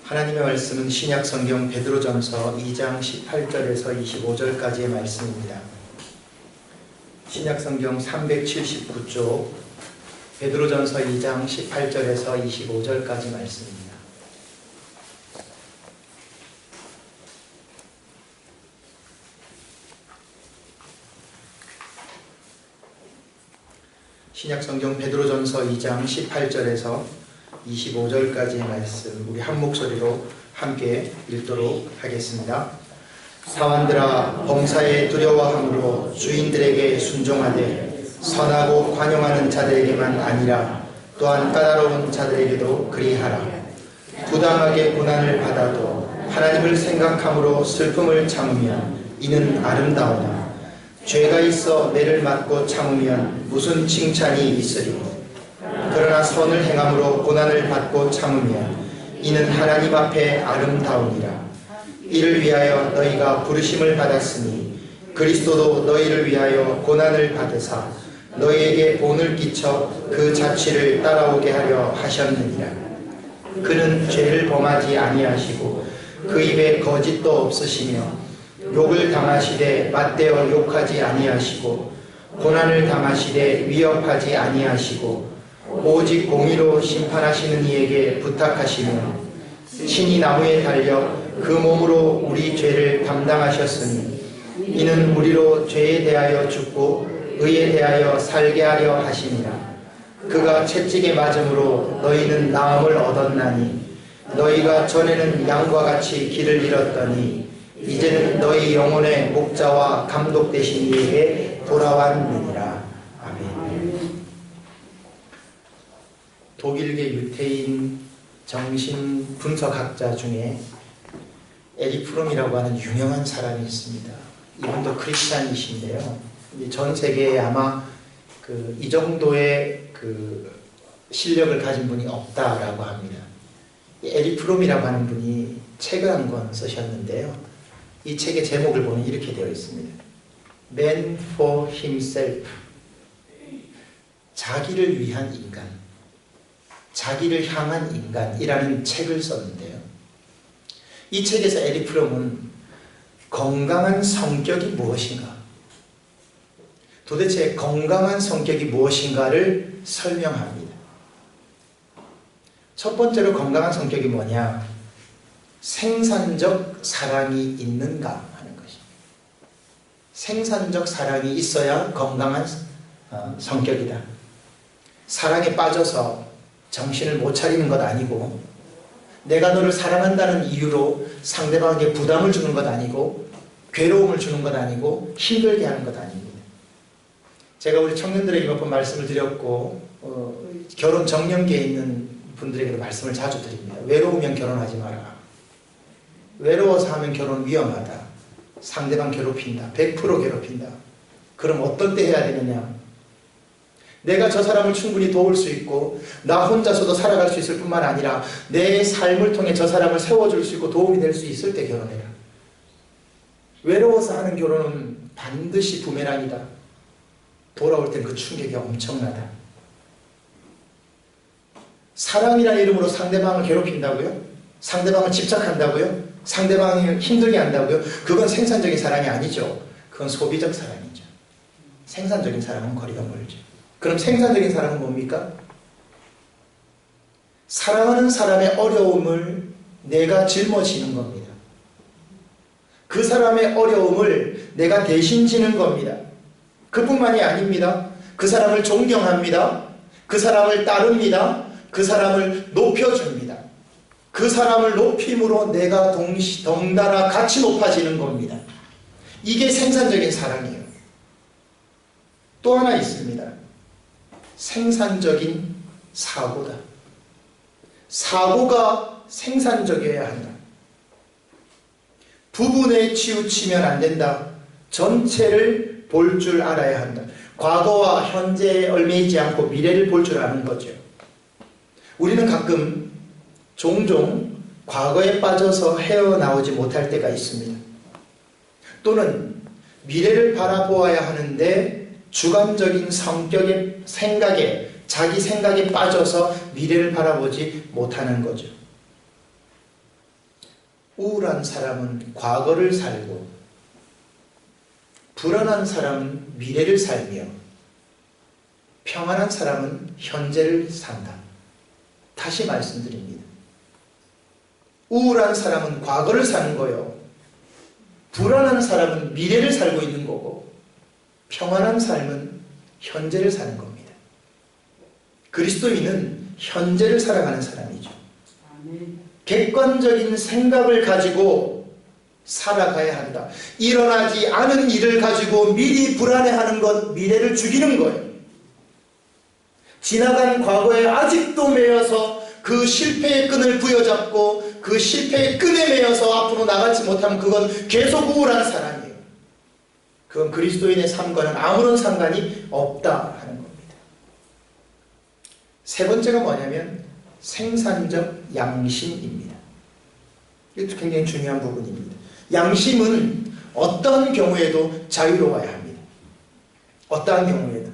하나님의 말씀은 신약성경 베드로전서 2장 18절에서 25절까지의 말씀입니다. 신약성경 379쪽 베드로전서 2장 18절에서 25절까지 말씀입니다. 신약성경 베드로전서 2장 18절에서 25절까지의 말씀 우리 한 목소리로 함께 읽도록 하겠습니다. 사환들아, 범사에 두려워함으로 주인들에게 순종하되 선하고 관용하는 자들에게만 아니라 또한 까다로운 자들에게도 그리하라. 부당하게 고난을 받아도 하나님을 생각함으로 슬픔을 참으면 이는 아름다우나 죄가 있어 매를 맞고 참으면 무슨 칭찬이 있으리요. 그러나 선을 행함으로 고난을 받고 참으면 이는 하나님 앞에 아름다우니라. 이를 위하여 너희가 부르심을 받았으니 그리스도도 너희를 위하여 고난을 받으사 너희에게 본을 끼쳐 그 자취를 따라오게 하려 하셨느니라. 그는 죄를 범하지 아니하시고 그 입에 거짓도 없으시며 욕을 당하시되 맞대어 욕하지 아니하시고 고난을 당하시되 위협하지 아니하시고 오직 공의로 심판하시는 이에게 부탁하시며 친히 나무에 달려 그 몸으로 우리 죄를 담당하셨으니 이는 우리로 죄에 대하여 죽고 의에 대하여 살게 하려 하심이라. 그가 채찍에 맞음으로 너희는 나음을 얻었나니 너희가 전에는 양과 같이 길을 잃었더니 이제는 너희 영혼의 목자와 감독 되신 이에게 돌아왔느니라. 아멘. 독일계 유태인 정신분석학자 중에 에릭 프롬이라고 하는 유명한 사람이 있습니다. 이분도 크리스찬이신데요. 전 세계에 아마 이 정도의 실력을 가진 분이 없다라고 합니다. 에릭 프롬이라고 하는 분이 책을 한 권 쓰셨는데요. 이 책의 제목을 보면 이렇게 되어 있습니다. Man for himself. 자기를 위한 인간. 자기를 향한 인간이라는 책을 썼는데요. 이 책에서 에릭 프롬은 건강한 성격이 무엇인가, 도대체 건강한 성격이 무엇인가를 설명합니다. 첫 번째로 건강한 성격이 뭐냐? 생산적 사랑이 있는가 하는 것입니다. 생산적 사랑이 있어야 건강한 성격이다. 사랑에 빠져서 정신을 못 차리는 것 아니고, 내가 너를 사랑한다는 이유로 상대방에게 부담을 주는 것 아니고, 괴로움을 주는 것 아니고, 힘들게 하는 것 아닙니다. 제가 우리 청년들에게 몇 번 말씀을 드렸고, 결혼 정년기에 있는 분들에게도 말씀을 자주 드립니다. 외로우면 결혼하지 마라. 외로워서 하면 결혼 위험하다. 상대방 괴롭힌다. 100% 괴롭힌다. 그럼 어떤 때 해야 되느냐? 내가 저 사람을 충분히 도울 수 있고 나 혼자서도 살아갈 수 있을 뿐만 아니라 내 삶을 통해 저 사람을 세워줄 수 있고 도움이 될 수 있을 때 결혼해라. 외로워서 하는 결혼은 반드시 부메랑이다. 돌아올 땐 그 충격이 엄청나다. 사랑이라는 이름으로 상대방을 괴롭힌다고요? 상대방을 집착한다고요? 상대방을 힘들게 한다고요? 그건 생산적인 사랑이 아니죠. 그건 소비적 사랑이죠. 생산적인 사랑은 거리가 멀죠. 그럼 생산적인 사랑은 뭡니까? 사랑하는 사람의 어려움을 내가 짊어지는 겁니다. 그 사람의 어려움을 내가 대신 지는 겁니다. 그뿐만이 아닙니다. 그 사람을 존경합니다. 그 사람을 따릅니다. 그 사람을 높여줍니다. 그 사람을 높임으로 내가 덩달아 같이 높아지는 겁니다. 이게 생산적인 사랑이에요. 또 하나 있습니다. 생산적인 사고다. 사고가 생산적이어야 한다. 부분에 치우치면 안 된다. 전체를 볼 줄 알아야 한다. 과거와 현재에 얽매이지 않고 미래를 볼 줄 아는 거죠. 우리는 가끔 종종 과거에 빠져서 헤어나오지 못할 때가 있습니다. 또는 미래를 바라보아야 하는데 주관적인 성격의 생각에, 자기 생각에 빠져서 미래를 바라보지 못하는 거죠. 우울한 사람은 과거를 살고 불안한 사람은 미래를 살며 평안한 사람은 현재를 산다. 다시 말씀드립니다. 우울한 사람은 과거를 사는 거요. 불안한 사람은 미래를 살고 있는 거고 평안한 삶은 현재를 사는 겁니다. 그리스도인은 현재를 살아가는 사람이죠. 객관적인 생각을 가지고 살아가야 한다. 일어나지 않은 일을 가지고 미리 불안해하는 것, 미래를 죽이는 거예요. 지나간 과거에 아직도 매여서 그 실패의 끈을 부여잡고 그 실패의 끈에 매여서 앞으로 나가지 못하면 그건 계속 우울한 사람이에요. 그건 그리스도인의 삶과는 아무런 상관이 없다 하는 겁니다. 세 번째가 뭐냐면 생산적 양심입니다. 이것도 굉장히 중요한 부분입니다. 양심은 어떠한 경우에도 자유로워야 합니다. 어떠한 경우에도.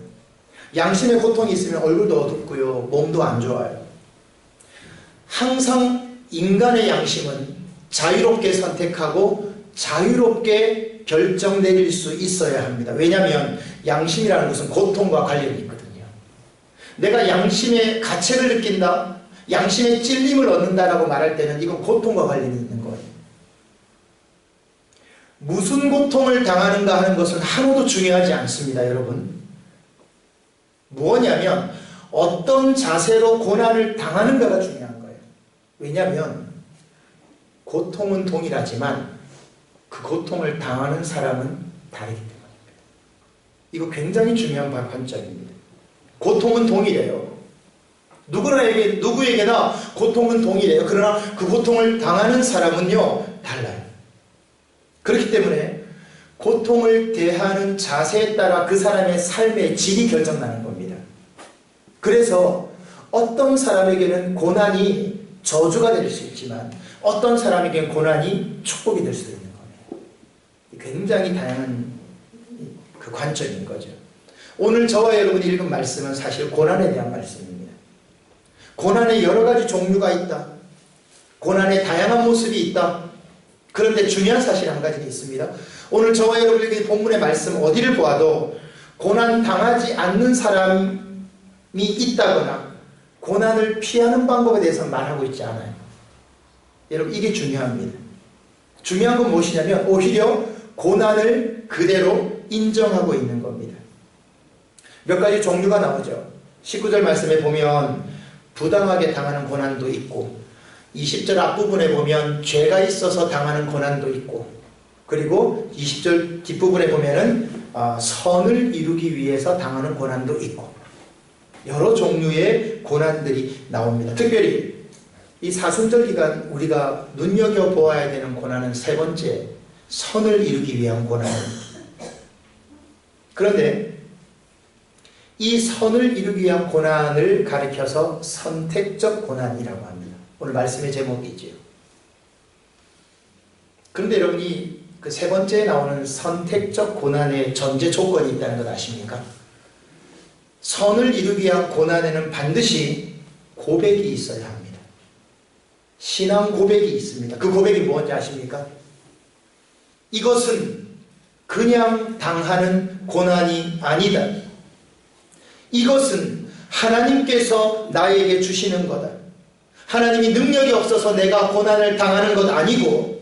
양심의 고통이 있으면 얼굴도 어둡고요, 몸도 안 좋아요. 항상 인간의 양심은 자유롭게 선택하고 자유롭게 결정 내릴 수 있어야 합니다. 왜냐하면 양심이라는 것은 고통과 관련이 있거든요. 내가 양심의 가책을 느낀다, 양심의 찔림을 얻는다라고 말할 때는 이건 고통과 관련이 있는 거예요. 무슨 고통을 당하는가 하는 것은 하나도 중요하지 않습니다, 여러분. 무엇이냐면 어떤 자세로 고난을 당하는가가 중요한 거예요. 왜냐하면 고통은 동일하지만 그 고통을 당하는 사람은 다르기 때문입니다. 이거 굉장히 중요한 관점입니다. 고통은 동일해요. 누구에게나 고통은 동일해요. 그러나 그 고통을 당하는 사람은요, 달라요. 그렇기 때문에 고통을 대하는 자세에 따라 그 사람의 삶의 질이 결정나는 겁니다. 그래서 어떤 사람에게는 고난이 저주가 될 수 있지만 어떤 사람에게는 고난이 축복이 될 수도 있는 겁니다. 굉장히 다양한 그 관점인 거죠. 오늘 저와 여러분이 읽은 말씀은 사실 고난에 대한 말씀입니다. 고난에 여러 가지 종류가 있다. 고난의 다양한 모습이 있다. 그런데 중요한 사실 한 가지가 있습니다. 오늘 저와 여러분에게 본문의 말씀 어디를 보아도 고난 당하지 않는 사람이 있다거나 고난을 피하는 방법에 대해서 말하고 있지 않아요. 여러분, 이게 중요합니다. 중요한 건 무엇이냐면 오히려 고난을 그대로 인정하고 있는 겁니다. 몇 가지 종류가 나오죠. 19절 말씀에 보면 부당하게 당하는 고난도 있고 20절 앞부분에 보면 죄가 있어서 당하는 고난도 있고 그리고 20절 뒷부분에 보면은 선을 이루기 위해서 당하는 고난도 있고 여러 종류의 고난들이 나옵니다. 특별히 이 사순절 기간 우리가 눈여겨보아야 되는 고난은 세 번째, 선을 이루기 위한 고난입니다. 그런데 이 선을 이루기 위한 고난을 가리켜서 선택적 고난이라고 합니다. 오늘 말씀의 제목이지요. 그런데 여러분이 그 세 번째에 나오는 선택적 고난의 전제 조건이 있다는 것 아십니까? 선을 이루기 위한 고난에는 반드시 고백이 있어야 합니다. 신앙 고백이 있습니다. 그 고백이 뭔지 아십니까? 이것은 그냥 당하는 고난이 아니다. 이것은 하나님께서 나에게 주시는 거다. 하나님이 능력이 없어서 내가 고난을 당하는 것 아니고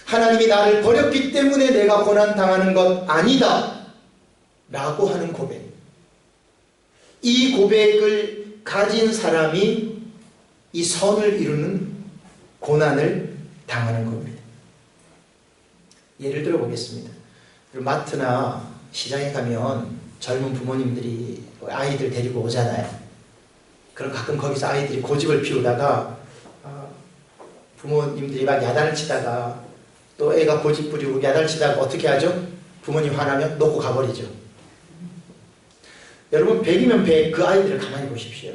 하나님이 나를 버렸기 때문에 내가 고난 당하는 것 아니다 라고 하는 고백. 이 고백을 가진 사람이 이 선을 이루는 고난을 당하는 겁니다. 예를 들어 보겠습니다. 마트나 시장에 가면 젊은 부모님들이 아이들 데리고 오잖아요. 그럼 가끔 거기서 아이들이 고집을 피우다가 부모님들이 막 야단을 치다가 또 애가 고집 부리고 야단을 치다가 어떻게 하죠? 부모님 화나면 놓고 가버리죠. 여러분 100이면 100 그 아이들을 가만히 보십시오.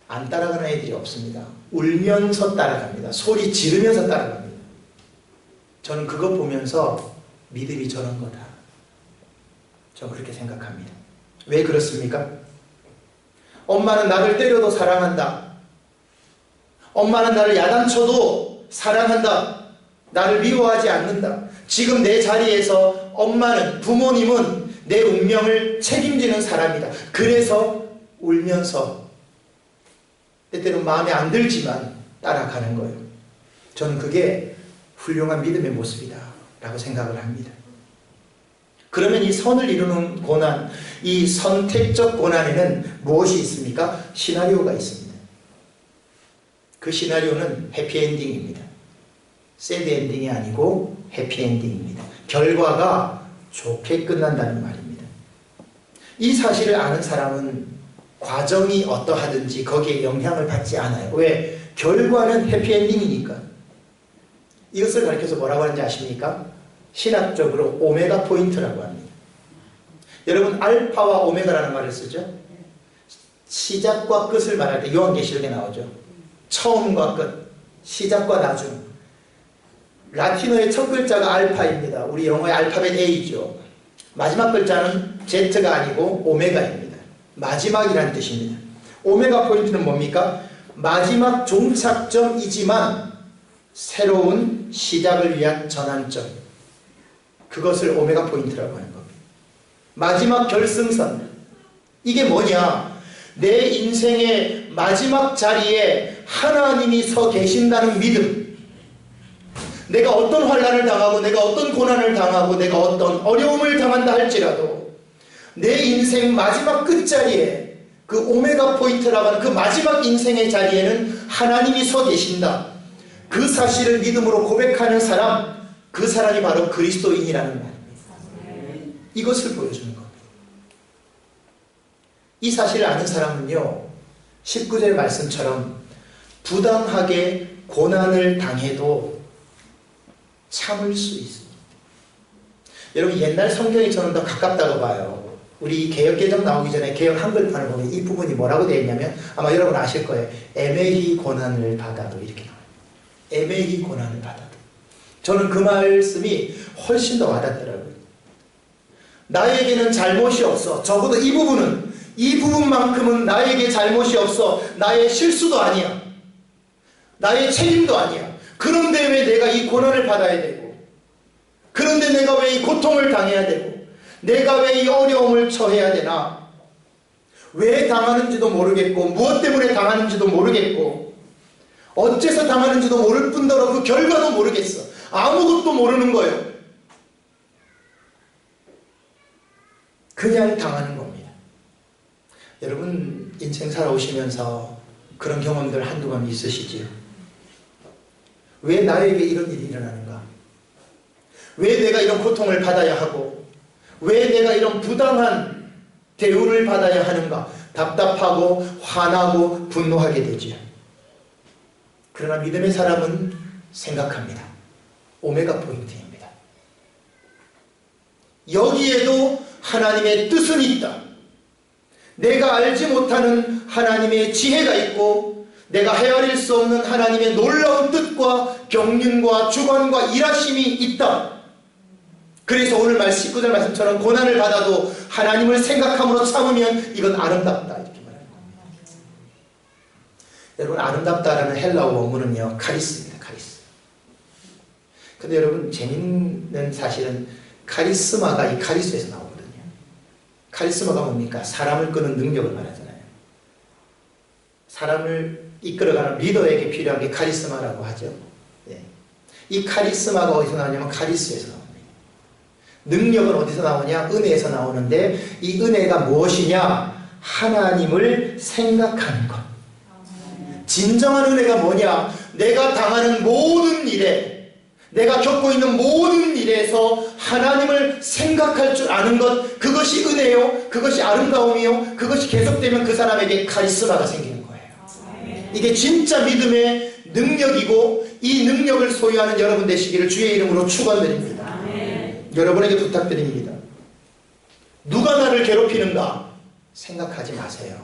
안 따라가는 애들이 없습니다. 울면서 따라갑니다. 소리 지르면서 따라갑니다. 저는 그것 보면서 믿음이 저런 거다. 저는 그렇게 생각합니다. 왜 그렇습니까? 엄마는 나를 때려도 사랑한다. 엄마는 나를 야단쳐도 사랑한다. 나를 미워하지 않는다. 지금 내 자리에서 엄마는, 부모님은 내 운명을 책임지는 사람이다. 그래서 울면서 때때로 마음에 안 들지만 따라가는 거예요. 저는 그게 훌륭한 믿음의 모습이다 라고 생각을 합니다. 그러면 이 선을 이루는 고난, 이 선택적 고난에는 무엇이 있습니까? 시나리오가 있습니다. 그 시나리오는 해피엔딩입니다. 새드엔딩이 아니고 해피엔딩입니다. 결과가 좋게 끝난다는 말입니다. 이 사실을 아는 사람은 과정이 어떠하든지 거기에 영향을 받지 않아요. 왜? 결과는 해피엔딩이니까. 이것을 가르쳐서 뭐라고 하는지 아십니까? 신학적으로 오메가 포인트라고 합니다. 여러분, 알파와 오메가라는 말을 쓰죠? 시작과 끝을 말할 때 요한계시록에 나오죠. 처음과 끝, 시작과 나중. 라틴어의 첫 글자가 알파입니다. 우리 영어의 알파벳 A죠. 마지막 글자는 Z가 아니고 오메가입니다. 마지막이라는 뜻입니다. 오메가 포인트는 뭡니까? 마지막 종착점이지만 새로운 시작을 위한 전환점. 그것을 오메가 포인트라고 하는 겁니다. 마지막 결승선. 이게 뭐냐? 내 인생의 마지막 자리에 하나님이 서 계신다는 믿음. 내가 어떤 환난을 당하고 내가 어떤 고난을 당하고 내가 어떤 어려움을 당한다 할지라도 내 인생 마지막 끝자리에 그 오메가 포인트라고 하는 그 마지막 인생의 자리에는 하나님이 서 계신다. 그 사실을 믿음으로 고백하는 사람, 그 사람이 바로 그리스도인이라는 말입니다. 이것을 보여주는 겁니다. 이 사실을 아는 사람은요, 19절 말씀처럼 부당하게 고난을 당해도 참을 수 있습니다. 여러분, 옛날 성경이 저는 더 가깝다고 봐요. 우리 개역개정 나오기 전에 개역 한글판을 보면 이 부분이 뭐라고 되어 있냐면 아마 여러분 아실 거예요. 애매히 고난을 받아도 이렇게 나와요. 애매히 고난을 받아도. 저는 그 말씀이 훨씬 더 와닿더라고요. 나에게는 잘못이 없어. 적어도 이 부분만큼은 나에게 잘못이 없어. 나의 실수도 아니야. 나의 책임도 아니야. 그런데 왜 내가 이 고난을 받아야 되고, 그런데 내가 왜 이 고통을 당해야 되고, 내가 왜 이 어려움을 처해야 되나? 왜 당하는지도 모르겠고, 무엇 때문에 당하는지도 모르겠고, 어째서 당하는지도 모를 뿐더러 그 결과도 모르겠어. 아무것도 모르는 거예요. 그냥 당하는 겁니다. 여러분, 인생 살아오시면서 그런 경험들 한두 번 있으시지요? 왜 나에게 이런 일이 일어나는가? 왜 내가 이런 고통을 받아야 하고, 왜 내가 이런 부당한 대우를 받아야 하는가? 답답하고 화나고 분노하게 되지요. 그러나 믿음의 사람은 생각합니다. 오메가 포인트입니다. 여기에도 하나님의 뜻은 있다. 내가 알지 못하는 하나님의 지혜가 있고, 내가 헤아릴 수 없는 하나님의 놀라운 뜻과 경륜과 주관과 일하심이 있다. 그래서 오늘 19절 말씀처럼 고난을 받아도 하나님을 생각함으로 참으면 이건 아름답다, 이렇게 말하는 겁니다. 여러분, 아름답다라는 헬라어 원문은요, 카리스입니다. 카리스. 근데 여러분, 재밌는 사실은 카리스마가 이 카리스에서 나오거든요. 카리스마가 뭡니까? 사람을 끄는 능력을 말하잖아요. 사람을 이끌어가는 리더에게 필요한 게 카리스마라고 하죠. 예. 이 카리스마가 어디서 나오냐면 카리스에서 나옵니다. 능력은 어디서 나오냐? 은혜에서 나오는데, 이 은혜가 무엇이냐? 하나님을 생각하는 것. 진정한 은혜가 뭐냐? 내가 당하는 모든 일에, 내가 겪고 있는 모든 일에서 하나님을 생각할 줄 아는 것, 그것이 은혜요, 그것이 아름다움이요, 그것이 계속되면 그 사람에게 카리스마가 생기는 거예요. 이게 진짜 믿음의 능력이고, 이 능력을 소유하는 여러분 되시기를 주의 이름으로 축원드립니다. 여러분에게 부탁드립니다. 누가 나를 괴롭히는가? 생각하지 마세요.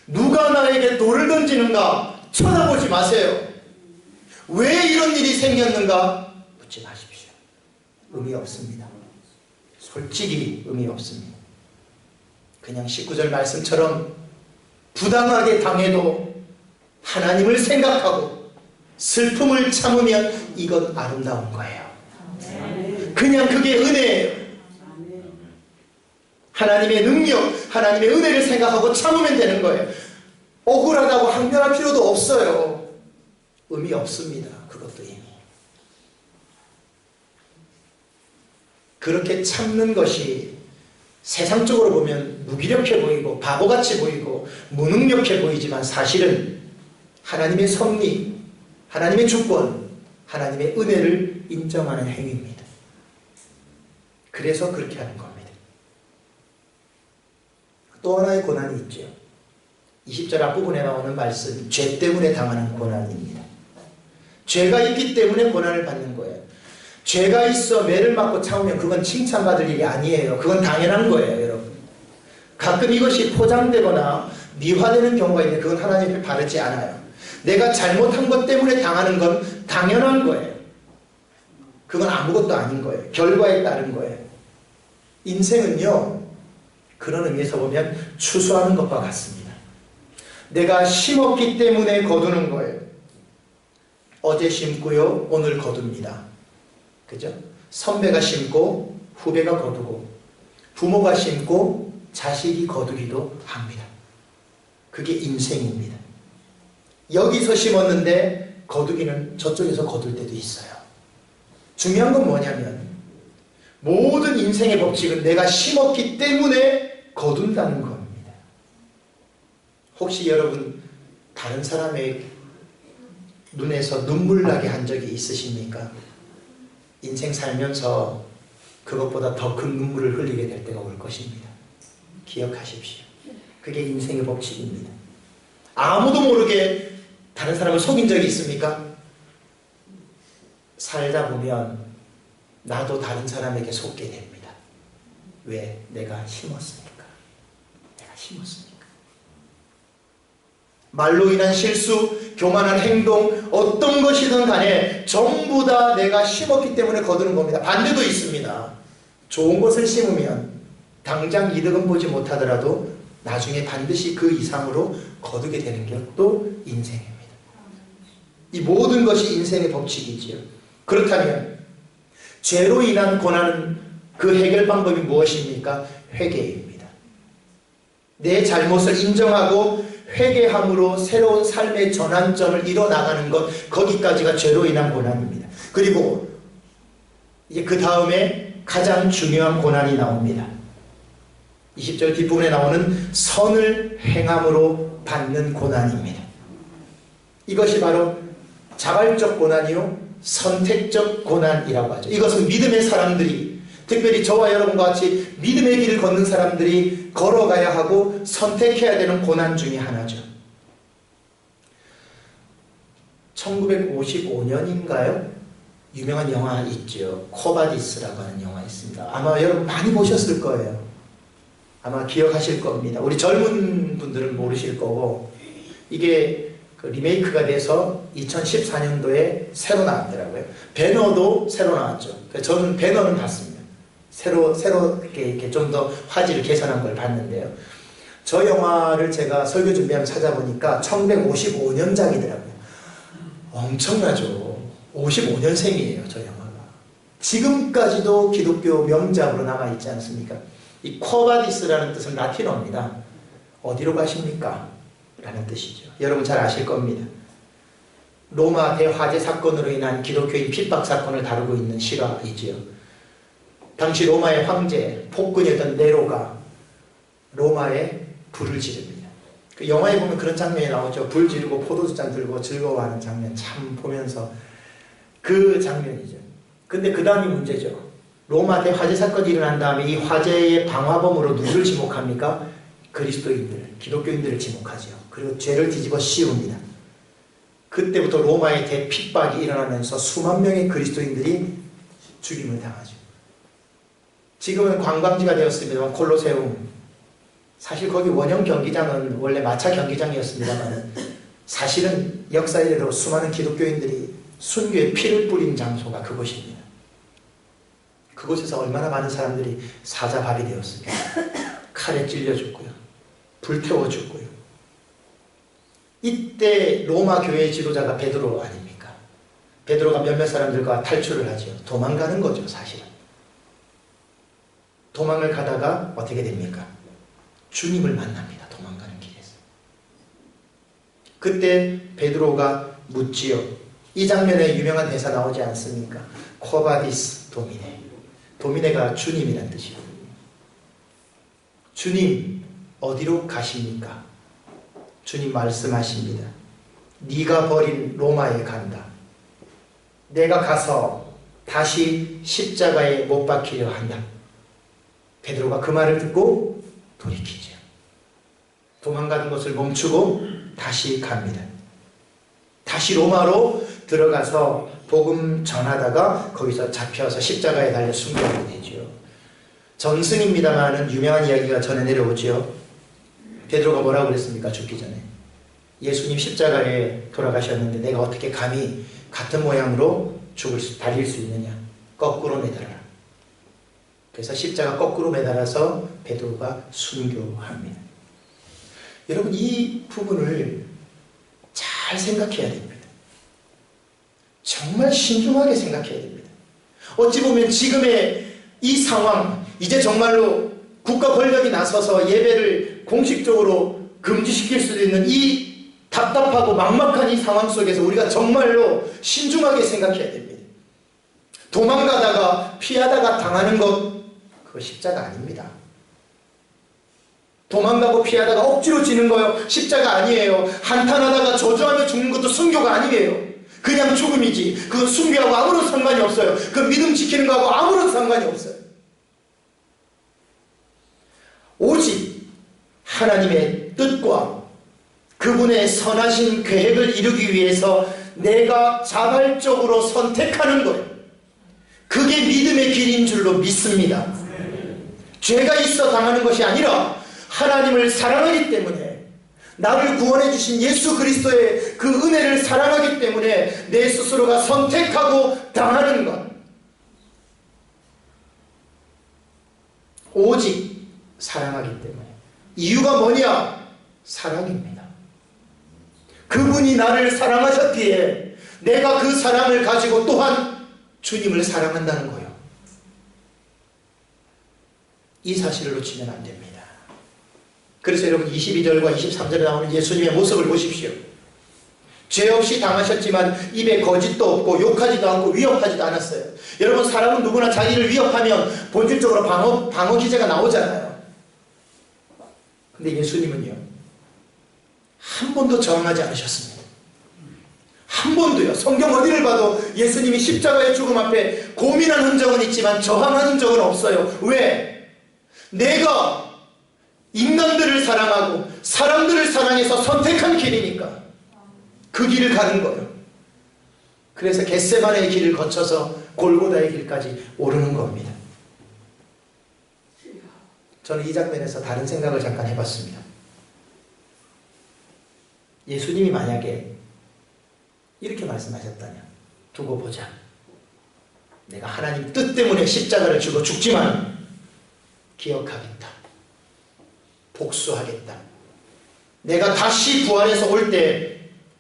누가 나에게 돌을 던지는가? 쳐다보지 마세요. 왜 이런 일이 생겼는가? 묻지 마십시오. 의미 없습니다. 솔직히 의미 없습니다. 그냥 19절 말씀처럼 부당하게 당해도 하나님을 생각하고 슬픔을 참으면 이건 아름다운 거예요. 그냥 그게 은혜예요. 하나님의 능력, 하나님의 은혜를 생각하고 참으면 되는 거예요. 억울하다고 항변할 필요도 없어요. 의미 없습니다. 그것도 이미. 그렇게 참는 것이 세상적으로 보면 무기력해 보이고 바보같이 보이고 무능력해 보이지만 사실은 하나님의 섭리, 하나님의 주권, 하나님의 은혜를 인정하는 행위입니다. 그래서 그렇게 하는 겁니다. 또 하나의 고난이 있죠. 20절 앞부분에 나오는 말씀, 죄 때문에 당하는 고난입니다. 죄가 있기 때문에 고난을 받는 거예요. 죄가 있어 매를 맞고 참으면 그건 칭찬받을 일이 아니에요. 그건 당연한 거예요, 여러분. 가끔 이것이 포장되거나 미화되는 경우가 있는데 그건 하나님 앞에 바르지 않아요. 내가 잘못한 것 때문에 당하는 건 당연한 거예요. 그건 아무것도 아닌 거예요. 결과에 따른 거예요. 인생은요, 그런 의미에서 보면 추수하는 것과 같습니다. 내가 심었기 때문에 거두는 거예요. 어제 심고요, 오늘 거둡니다. 그죠? 선배가 심고 후배가 거두고 부모가 심고 자식이 거두기도 합니다. 그게 인생입니다. 여기서 심었는데 거두기는 저쪽에서 거둘 때도 있어요. 중요한 건 뭐냐면 모든 인생의 법칙은 내가 심었기 때문에 거둔다는 겁니다. 혹시 여러분 다른 사람의 눈에서 눈물 나게 한 적이 있으십니까? 인생 살면서 그것보다 더 큰 눈물을 흘리게 될 때가 올 것입니다. 기억하십시오. 그게 인생의 법칙입니다. 아무도 모르게 다른 사람을 속인 적이 있습니까? 살다 보면 나도 다른 사람에게 속게 됩니다. 왜? 내가 심었으니까. 내가 심었으니까. 말로 인한 실수, 교만한 행동, 어떤 것이든 간에 전부 다 내가 심었기 때문에 거두는 겁니다. 반대도 있습니다. 좋은 것을 심으면 당장 이득은 보지 못하더라도 나중에 반드시 그 이상으로 거두게 되는 것도 인생입니다. 이 모든 것이 인생의 법칙이지요. 그렇다면 죄로 인한 고난은 그 해결 방법이 무엇입니까? 회개입니다. 내 잘못을 인정하고 회개함으로 새로운 삶의 전환점을 이뤄나가는 것, 거기까지가 죄로 인한 고난입니다. 그리고 이제 그 다음에 가장 중요한 고난이 나옵니다. 20절 뒷부분에 나오는 선을 행함으로 받는 고난입니다. 이것이 바로 자발적 고난이요 선택적 고난이라고 하죠. 이것은 믿음의 사람들이, 특별히 저와 여러분과 같이 믿음의 길을 걷는 사람들이 걸어가야 하고 선택해야 되는 고난 중에 하나죠. 1955년인가요? 유명한 영화 있죠. 코바디스라고 하는 영화 있습니다. 아마 여러분 많이 보셨을 거예요. 아마 기억하실 겁니다. 우리 젊은 분들은 모르실 거고, 이게 그 리메이크가 돼서 2014년도에 새로 나왔더라고요. 배너도 새로 나왔죠. 저는 배너는 봤습니다. 새로 이렇게 좀 더 화질을 개선한 걸 봤는데요. 저 영화를 제가 설교 준비하면 찾아보니까 1955년작이더라고요. 엄청나죠. 55년생이에요, 저 영화가. 지금까지도 기독교 명작으로 남아있지 않습니까? 이 코바디스라는 뜻은 라틴어입니다. 어디로 가십니까? 라는 뜻이죠. 여러분 잘 아실 겁니다. 로마 대화재 사건으로 인한 기독교인 핍박 사건을 다루고 있는 실화이지요. 당시 로마의 황제, 폭군이었던 네로가 로마에 불을 지릅니다. 그 영화에 보면 그런 장면이 나오죠. 불 지르고 포도주잔 들고 즐거워하는 장면, 참 보면서 그 장면이죠. 근데 그 다음이 문제죠. 로마 대화재 사건이 일어난 다음에 이 화재의 방화범으로 누구를 지목합니까? 그리스도인들, 기독교인들을 지목하죠. 그리고 죄를 뒤집어 씌웁니다. 그때부터 로마의 대핍박이 일어나면서 수만 명의 그리스도인들이 죽임을 당하죠. 지금은 관광지가 되었습니다만 콜로세움, 사실 거기 원형 경기장은 원래 마차 경기장이었습니다만 사실은 역사 이래로 수많은 기독교인들이 순교의 피를 뿌린 장소가 그곳입니다. 그곳에서 얼마나 많은 사람들이 사자밥이 되었습니까? 칼에 찔려 죽고요. 불태워 죽고요. 이때 로마 교회의 지도자가 베드로 아닙니까? 베드로가 몇몇 사람들과 탈출을 하죠. 도망가는 거죠, 사실은. 도망을 가다가 어떻게 됩니까? 주님을 만납니다. 도망가는 길에서. 그때 베드로가 묻지요. 이 장면에 유명한 대사 나오지 않습니까? 코바디스 도미네. 도미네가 주님이란 뜻이거든요. 주님, 어디로 가십니까? 주님 말씀하십니다. 네가 버린 로마에 간다. 내가 가서 다시 십자가에 못 박히려 한다. 베드로가 그 말을 듣고 돌이키죠. 도망가는 것을 멈추고 다시 갑니다. 다시 로마로 들어가서 복음 전하다가 거기서 잡혀서 십자가에 달려 순교하게 되죠. 전승입니다만은 유명한 이야기가 전해 내려오죠. 베드로가 뭐라고 그랬습니까? 죽기 전에. 예수님 십자가에 돌아가셨는데 내가 어떻게 감히 같은 모양으로 달릴 수 있느냐. 거꾸로 매달아라. 그래서 십자가 거꾸로 매달아서 베드로가 순교합니다. 여러분, 이 부분을 잘 생각해야 됩니다. 정말 신중하게 생각해야 됩니다. 어찌 보면 지금의 이 상황, 이제 정말로 국가 권력이 나서서 예배를 공식적으로 금지시킬 수도 있는 이 답답하고 막막한 이 상황 속에서 우리가 정말로 신중하게 생각해야 됩니다. 도망가다가 피하다가 당하는 것, 그거 십자가 아닙니다. 도망가고 피하다가 억지로 지는 거요, 십자가 아니에요. 한탄하다가 저주하며 죽는 것도 순교가 아니에요. 그냥 죽음이지. 그건 순교하고 아무런 상관이 없어요. 그 믿음 지키는 거하고 아무런 상관이 없어요. 오직 하나님의 뜻과 그분의 선하신 계획을 이루기 위해서 내가 자발적으로 선택하는 거예요. 그게 믿음의 길인 줄로 믿습니다. 죄가 있어 당하는 것이 아니라 하나님을 사랑하기 때문에, 나를 구원해 주신 예수 그리스도의 그 은혜를 사랑하기 때문에 내 스스로가 선택하고 당하는 것. 오직 사랑하기 때문에. 이유가 뭐냐? 사랑입니다. 그분이 나를 사랑하셨기에 내가 그 사랑을 가지고 또한 주님을 사랑한다는 거예요. 이 사실을 놓치면 안 됩니다. 그래서 여러분 22절과 23절에 나오는 예수님의 모습을 보십시오. 죄 없이 당하셨지만 입에 거짓도 없고 욕하지도 않고 위협하지도 않았어요. 여러분, 사람은 누구나 자기를 위협하면 본질적으로 방어 기제가 나오잖아요. 근데 예수님은요, 한 번도 저항하지 않으셨습니다. 한 번도요. 성경 어디를 봐도 예수님이 십자가의 죽음 앞에 고민한 흔적은 있지만 저항한 흔적은 없어요. 왜? 내가 인간들을 사랑하고 사람들을 사랑해서 선택한 길이니까 그 길을 가는 거예요. 그래서 겟세마네의 길을 거쳐서 골고다의 길까지 오르는 겁니다. 저는 이 장면에서 다른 생각을 잠깐 해봤습니다. 예수님이 만약에 이렇게 말씀하셨다면, 두고 보자. 내가 하나님 뜻 때문에 십자가를 지고 죽지만 기억하겠다. 복수하겠다. 내가 다시 부활해서 올 때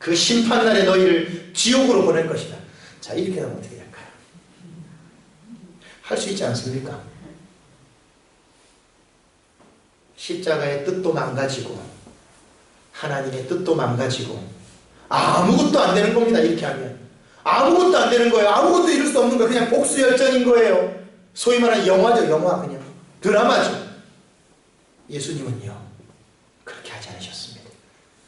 그 심판날에 너희를 지옥으로 보낼 것이다. 자, 이렇게 하면 어떻게 될까요? 할 수 있지 않습니까? 십자가의 뜻도 망가지고 하나님의 뜻도 망가지고 아무것도 안 되는 겁니다. 이렇게 하면 아무것도 안 되는 거예요. 아무것도 이룰 수 없는 거예요. 그냥 복수열전인 거예요. 소위 말하는 영화죠. 영화, 그냥 드라마죠. 예수님은요, 그렇게 하지 않으셨습니다.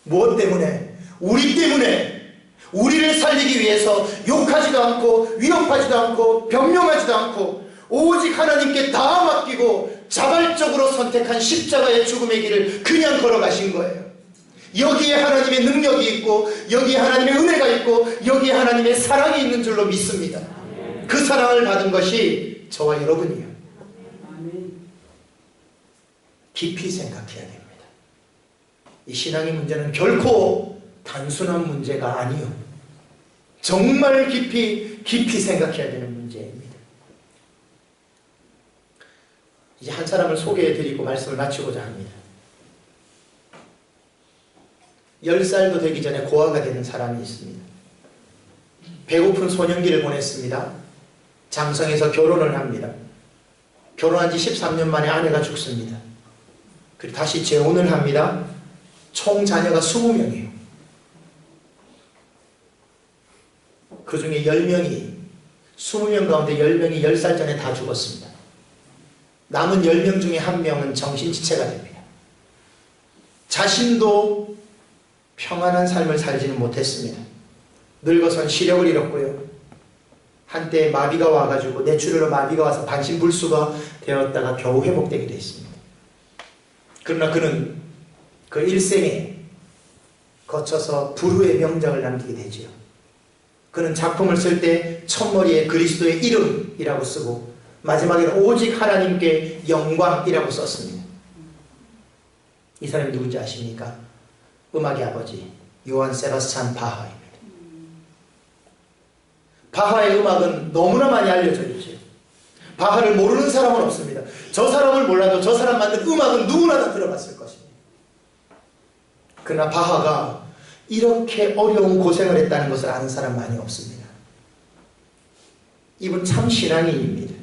무엇 때문에? 우리 때문에, 우리를 살리기 위해서 욕하지도 않고 위협하지도 않고 변명하지도 않고 오직 하나님께 다 맡기고 자발적으로 선택한 십자가의 죽음의 길을 그냥 걸어가신 거예요. 여기에 하나님의 능력이 있고 여기에 하나님의 은혜가 있고 여기에 하나님의 사랑이 있는 줄로 믿습니다. 그 사랑을 받은 것이 저와 여러분이에요. 깊이 생각해야 됩니다. 이 신앙의 문제는 결코 단순한 문제가 아니요, 정말 깊이 생각해야 되는 문제입니다. 이제 한 사람을 소개해드리고 말씀을 마치고자 합니다. 10살도 되기 전에 고아가 되는 사람이 있습니다. 배고픈 소년기를 보냈습니다. 장성에서 결혼을 합니다. 결혼한 지 13년 만에 아내가 죽습니다. 그리고 다시 재혼을 합니다. 총 자녀가 20명이에요. 그 중에 10명이 20명 가운데 10명이 10살 전에 다 죽었습니다. 남은 10명 중에 1명은 정신지체가 됩니다. 자신도 평안한 삶을 살지는 못했습니다. 늙어선 시력을 잃었고요. 한때 마비가 와가지고 뇌출혈로 마비가 와서 반신불수가 되었다가 겨우 회복되기도 했습니다. 그러나 그는 그 일생에 거쳐서 불후의 명작을 남기게 되지요. 그는 작품을 쓸 때 첫머리에 그리스도의 이름이라고 쓰고 마지막에는 오직 하나님께 영광이라고 썼습니다. 이 사람이 누군지 아십니까? 음악의 아버지 요한 세바스찬 바하입니다. 바하의 음악은 너무나 많이 알려져 있죠. 바하를 모르는 사람은 없습니다. 저 사람을 몰라도 저 사람 만든 음악은 누구나 다 들어봤을 것입니다. 그러나 바하가 이렇게 어려운 고생을 했다는 것을 아는 사람 많이 없습니다. 이분 참 신앙인입니다.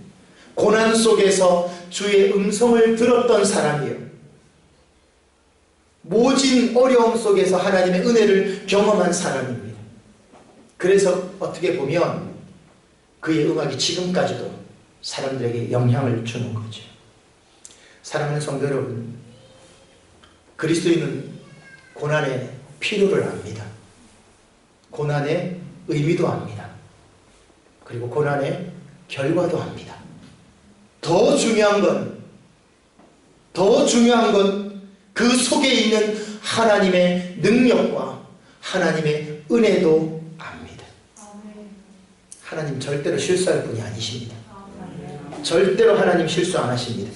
고난 속에서 주의 음성을 들었던 사람이에요. 모진 어려움 속에서 하나님의 은혜를 경험한 사람입니다. 그래서 어떻게 보면 그의 음악이 지금까지도 사람들에게 영향을 주는 거죠. 사랑하는 성도 여러분, 그리스도인은 고난의 필요를 압니다. 고난의 의미도 압니다. 그리고 고난의 결과도 압니다. 더 중요한 건 그 속에 있는 하나님의 능력과 하나님의 은혜도 압니다. 하나님 절대로 실수할 분이 아니십니다. 절대로 하나님 실수 안 하십니다.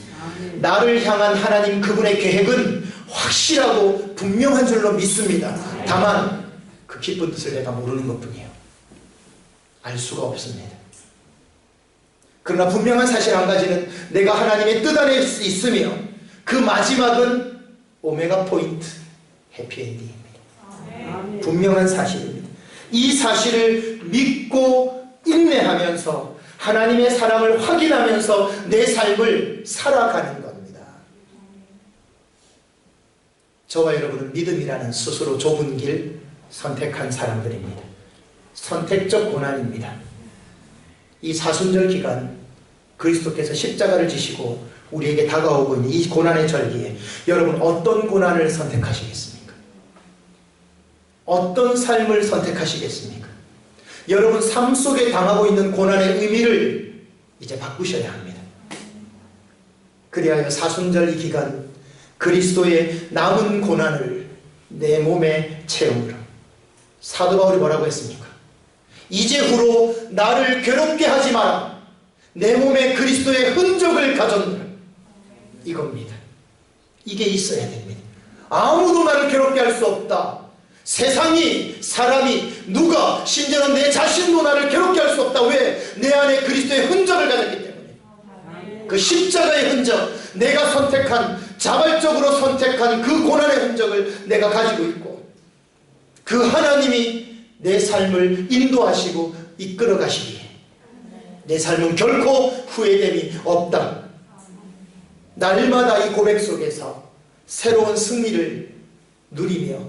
나를 향한 하나님 그분의 계획은 확실하고 분명한 줄로 믿습니다. 다만 그 깊은 뜻을 내가 모르는 것뿐이에요. 알 수가 없습니다. 그러나 분명한 사실 한 가지는 내가 하나님의 뜻 안에 있으며 그 마지막은 오메가 포인트 해피엔딩입니다. 분명한 사실입니다. 이 사실을 믿고 인내하면서 하나님의 사랑을 확인하면서 내 삶을 살아가는 겁니다. 저와 여러분은 믿음이라는 스스로 좁은 길 선택한 사람들입니다. 선택적 고난입니다. 이 사순절 기간 그리스도께서 십자가를 지시고 우리에게 다가오고 있는 이 고난의 절기에 여러분 어떤 고난을 선택하시겠습니까? 어떤 삶을 선택하시겠습니까? 여러분 삶 속에 당하고 있는 고난의 의미를 이제 바꾸셔야 합니다. 그리하여 사순절 이 기간 그리스도의 남은 고난을 내 몸에 채우라. 사도 바울이 뭐라고 했습니까? 이제후로 나를 괴롭게 하지 마라. 내 몸에 그리스도의 흔적을 가졌노라. 이겁니다. 이게 있어야 됩니다. 아무도 나를 괴롭게 할 수 없다. 세상이, 사람이, 누가, 심지어는 내 자신도 나를 괴롭게 할 수 없다. 왜? 내 안에 그리스도의 흔적을 가졌기 때문에. 그 십자가의 흔적, 내가 선택한, 자발적으로 선택한 그 고난의 흔적을 내가 가지고 있고 그 하나님이 내 삶을 인도하시고 이끌어 가시기에 내 삶은 결코 후회됨이 없다. 날마다 이 고백 속에서 새로운 승리를 누리며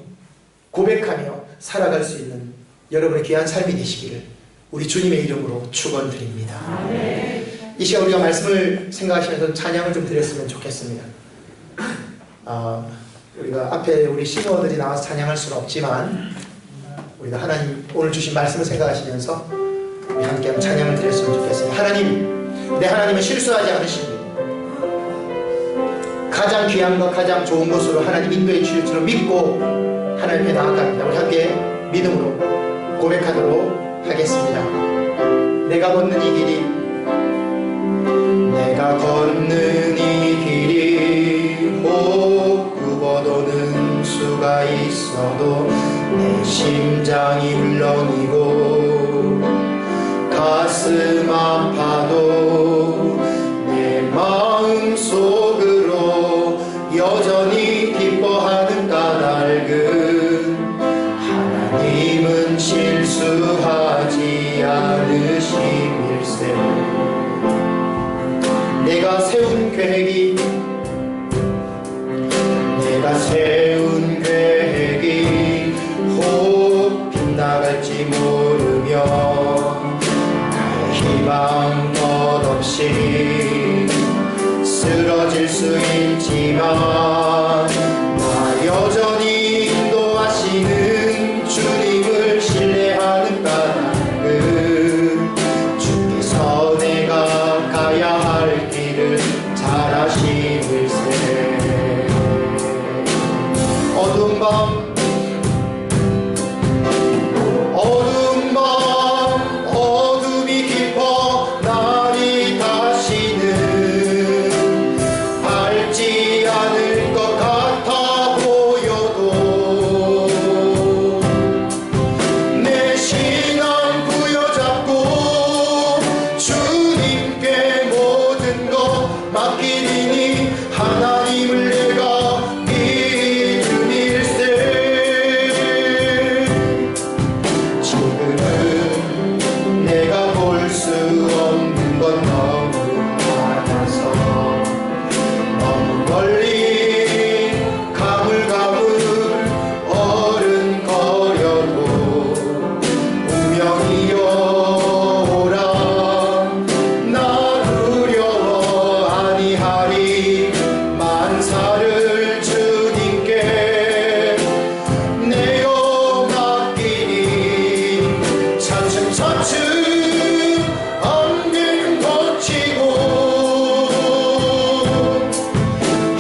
고백하며 살아갈 수 있는 여러분의 귀한 삶이 되시기를 우리 주님의 이름으로 축원드립니다. 이 시간 우리가 말씀을 생각하시면서 찬양을 좀 드렸으면 좋겠습니다. 우리가 앞에 우리 신호들이 나와서 찬양할 수는 없지만 우리가 하나님 오늘 주신 말씀을 생각하시면서 우리 함께 한번 찬양을 드렸으면 좋겠습니다. 하나님, 내 하나님은 실수하지 않으십니다. 가장 귀한 것, 가장 좋은 것으로 하나님 인도해 주실 줄 믿고 하나님께 나아갑니다. 우리 함께 믿음으로 고백하도록 하겠습니다. 내가 걷는 이 길이, 내가 걷는 이 길이 혹 굽어도는 수가 있어도 내 심장이 울렁이고 가슴 아파도 내 마음 속으로 여전히 기뻐하는 까닭은 하나님은 실수하지 세운 계획이 혹 빗나갈지 모르며 나의 희망 덧없이 쓰러질 수 있지만 나 여전히 인도하시는 주님을 신뢰하는 까닭은 주께서 내가 가야 할 길을 잘 아시는세. 어두운 밤 어둠이 깊어 날이 다시는 밝지 않을 것 같아 보여도 내 신앙 부여잡고 주님께 모든 것 맡기리니 하나님을 내가 믿음일세. 지금은 내가 볼 수 없는 건 너무 많아서 너무 멀리 가물가물 어른거려도 운명이여 오라 나 두려워 아니하리. 만사를 주님께 내어 맡기니 차츰차츰 안개는 걷히고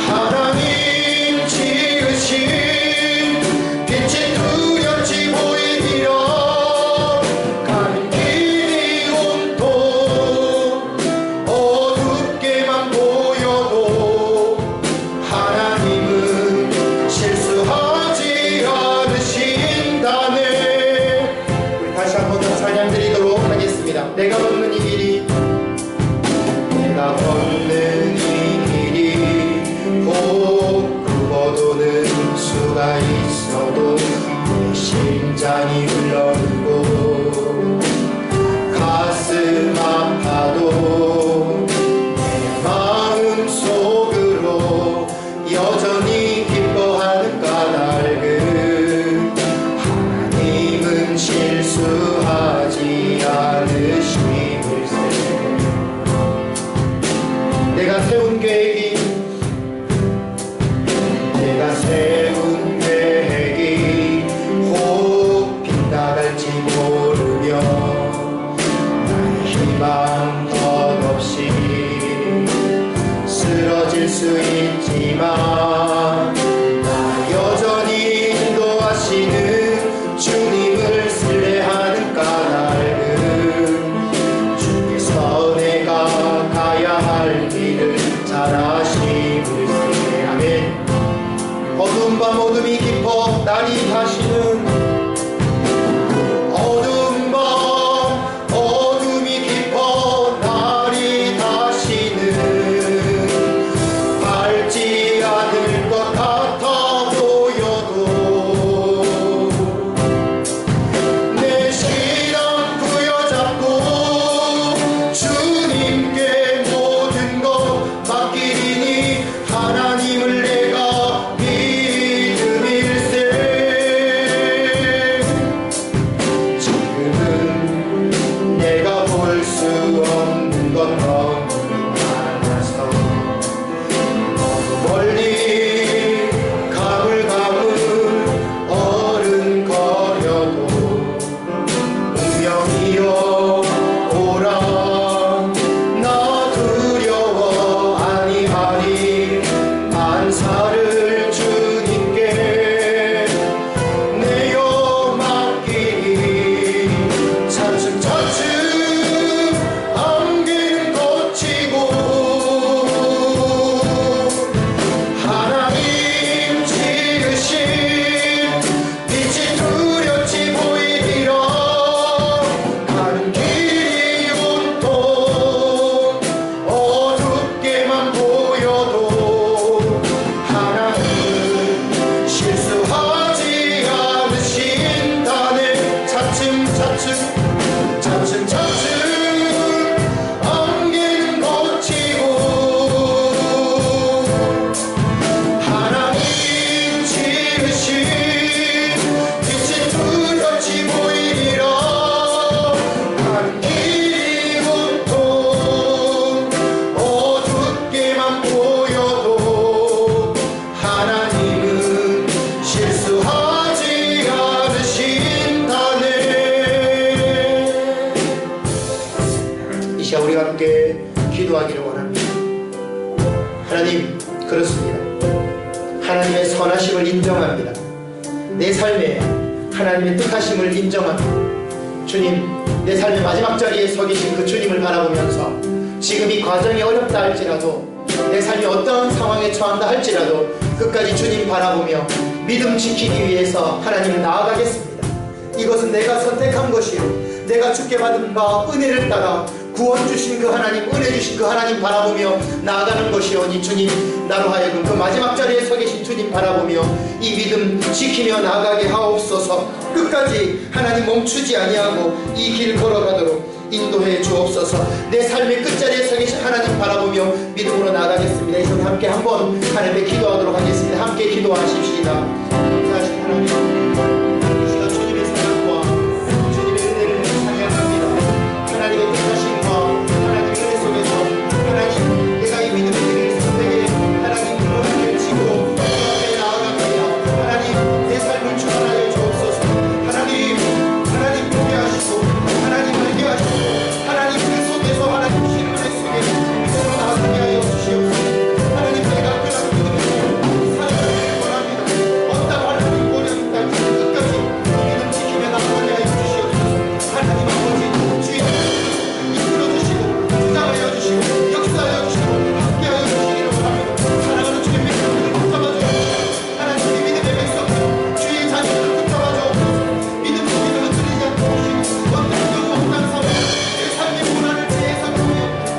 하나님 지으신 빛이 뚜렷이 보이리라. 가는 길이 온통 어둡게만 보여도 하나님은 실수하지 않으신다네. 우리 다시 한번 더 찬양 드리도록 하겠습니다. 내가 걷는 이 길이 내가 걷는 이 길이 혹 굽어도는 수가 있어도 내 심장이 흘러들고 가슴 아파도 내 마음 속으로 여전히 기뻐하는 까닭은 하나님은 실수하지 않으심일세. 내가 세운 계획이 혹 빗나갈지 모르며 나의 희망 덧없이 쓰러질 수 있지만 나 여전히 인도하시는 주님을 신뢰하는 까닭은 주께서 내가 가야 할 길을 잘 아시는세. 아멘. 어두운 밤 어둠이 깊어 날이 다시는 어두운 밤 어둠이 깊어 날이 다시는 밝지 않을 것 같아 보여도 내 신앙 부여잡고 주님께 모든 것 맡기리니 하나님을 내가 믿음일세. 기도하기를 원합니다. 하나님, 그렇습니다. 하나님의 선하심을 인정합니다. 내 삶에 하나님의 뜻하심을 인정합니다. 주님, 내 삶의 마지막 자리에 서 계신 그 주님을 바라보면서 지금 이 과정이 어렵다 할지라도, 내 삶이 어떠한 상황에 처한다 할지라도 끝까지 주님 바라보며 믿음 지키기 위해서 하나님을 나아가겠습니다. 이것은 내가 선택한 것이요, 내가 주께 받은 바 은혜를 따라 구원 주신 그 하나님, 은혜 주신 그 하나님 바라보며 나아가는 것이오니 주님, 나로 하여금 그 마지막 자리에 서 계신 주님 바라보며 이 믿음 지키며 나아가게 하옵소서. 끝까지 하나님 멈추지 아니하고 이 길 걸어가도록 인도해 주옵소서. 내 삶의 끝자리에 서 계신 하나님 바라보며 믿음으로 나아가겠습니다. 이 시간 함께 한번 하나님께 기도하도록 하겠습니다. 함께 기도하십시다. 감사하신 하나님, 이 시간 주님의 사랑과 주님의 은혜를 찬양합니다. 하나님의 뜻하심과 하나님의 은혜 속에서 하나님, 내가 이 믿음의 길을 선택해 하나님 그분을 지고 그 앞에 나아갑니다. 하나님, 내 삶을 주관하여 주옵소서. 하나님 보게 하시고 하나님 알게 하시고 하나님 그 속에서 하나님 주시는 은혜 속에 믿음으로 나아가게 하여 주시옵소서. 하나님, 내가 그런 믿음으로 살아가기를 원합니다. 어떤 하나님 고령 땅 끝까지 믿음 지키며 나아가게 하여 주시옵소서. 하나님 아버지, 주의 이끌어 주시고 주장하여 주시고 역사하여 주시고 함께하여 주시기를 원합니다. 사랑하는 주의 백성들을 붙잡아 주옵소서. 하나님의 믿음의 백성들, 주의 자녀들을 붙잡아 주옵소서. 믿음 속에서 흔들리지 않고 오시고 어떤 경우 어떤 상황, 내 삶의 고난을 재해석하며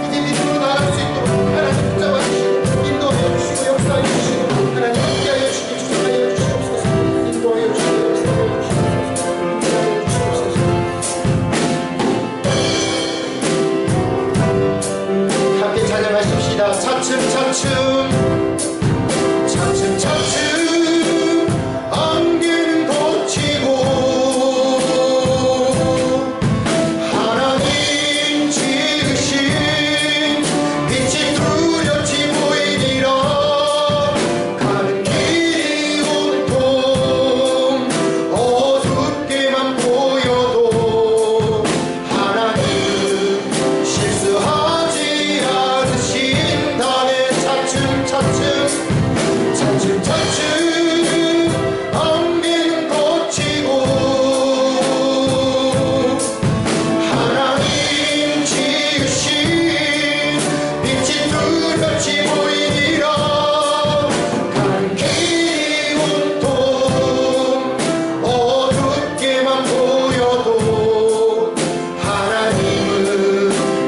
이제 믿음으로 나아갈 수 있도록 하나님 붙잡아 주시고 인도하여 주시고 역사하여 주시고 하나님 함께하여 주시고 주장하여 주시옵소서. 인도하여 주시고 역사하여 주시옵소서. 인도하여 주시옵소서. 함께 찬양하십시다. 차츰 안개는 걷히고 하나님 지으신 빛이 뚜렷이 보이니라. 가는 길이 온통 어둡게만 보여도 하나님은 실수하지 않으신다네. 차츰 안개는 걷히고 하나님 지으신 빛이 뚜렷이 보이니라. 가는 길이 온통 어둡게만 보여도 하나님은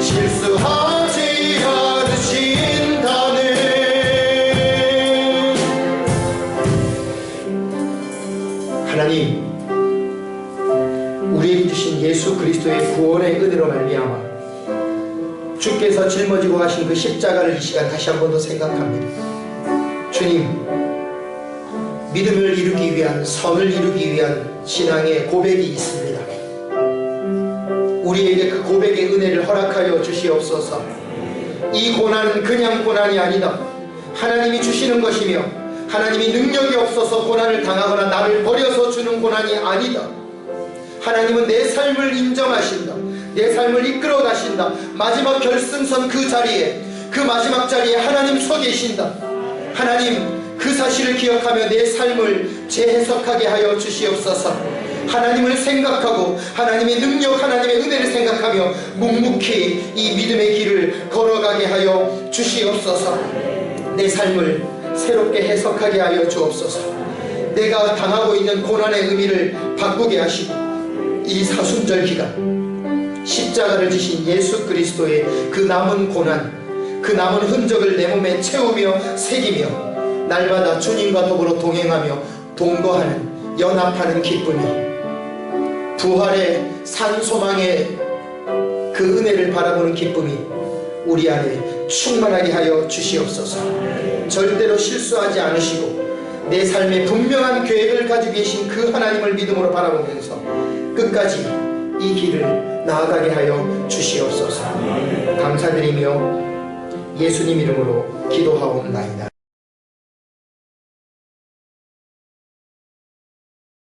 실수하지 않으신다네. 하나님, 우리에게 주신 예수 그리스도의 구원의 은혜로 말미암아 주께서 짊어지고 가신 그 십자가를 이 시간 다시 한 번 더 생각합니다. 주님, 믿음을 이루기 위한, 선을 이루기 위한 신앙의 고백이 있습니다. 우리에게 그 고백의 은혜를 허락하여 주시옵소서. 이 고난은 그냥 고난이 아니다. 하나님이 주시는 것이며 하나님이 능력이 없어서 고난을 당하거나 나를 버려서 주는 고난이 아니다. 하나님은 내 삶을 인정하신다. 내 삶을 이끌어 가신다. 마지막 결승선 그 자리에, 그 마지막 자리에 하나님 서 계신다. 하나님, 그 사실을 기억하며 내 삶을 재해석하게 하여 주시옵소서. 하나님을 생각하고 하나님의 능력, 하나님의 은혜를 생각하며 묵묵히 이 믿음의 길을 걸어가게 하여 주시옵소서. 내 삶을 새롭게 해석하게 하여 주옵소서. 내가 당하고 있는 고난의 의미를 바꾸게 하시고 이 사순절 기간 십자가를 지신 예수 그리스도의 그 남은 고난, 그 남은 흔적을 내 몸에 채우며 새기며 날마다 주님과 더불어 동행하며 동거하는, 연합하는 기쁨이, 부활의 산소망의 그 은혜를 바라보는 기쁨이 우리 안에 충만하게 하여 주시옵소서. 절대로 실수하지 않으시고 내 삶에 분명한 계획을 가지고 계신 그 하나님을 믿음으로 바라보면서 끝까지 이 길을 나아가게 하여 주시옵소서. 감사드리며 예수님 이름으로 기도하옵나이다.